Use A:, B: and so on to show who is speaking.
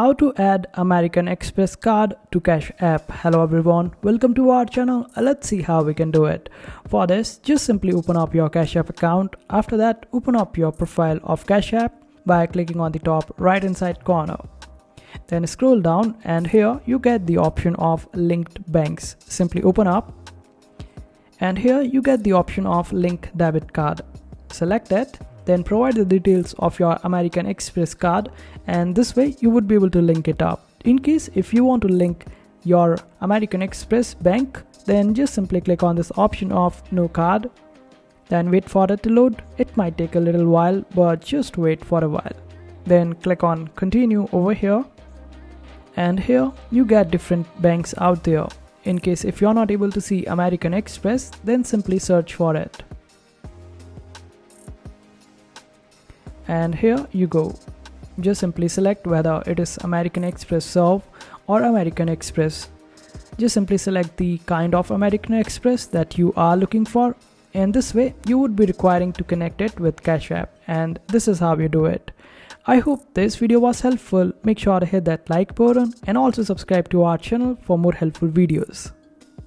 A: How to add American Express card to Cash App. Hello everyone, welcome to our channel. Let's see how we can do it. For this, just simply open up your Cash App account. After that, open up your profile of Cash App by clicking on the top right hand side corner. Then scroll down and here you get the option of linked banks. Simply open up and here you get the option of link debit card. Select it. Then provide the details of your American Express card, and this way you would be able to link it up. In case if you want to link your American Express bank, then just simply click on this option of no card. Then wait for it to load. It might take a little while, but just wait for a while. Then click on continue over here, and here you get different banks out there. In case if you're not able to see American Express, then simply search for it. And here you go. Just simply select whether it is American Express Serve or American Express. Just simply select the kind of American Express that you are looking for, and this way you would be requiring to connect it with Cash App, and this is how you do it. I hope this video was helpful. Make sure to hit that like button and also subscribe to our channel for more helpful videos.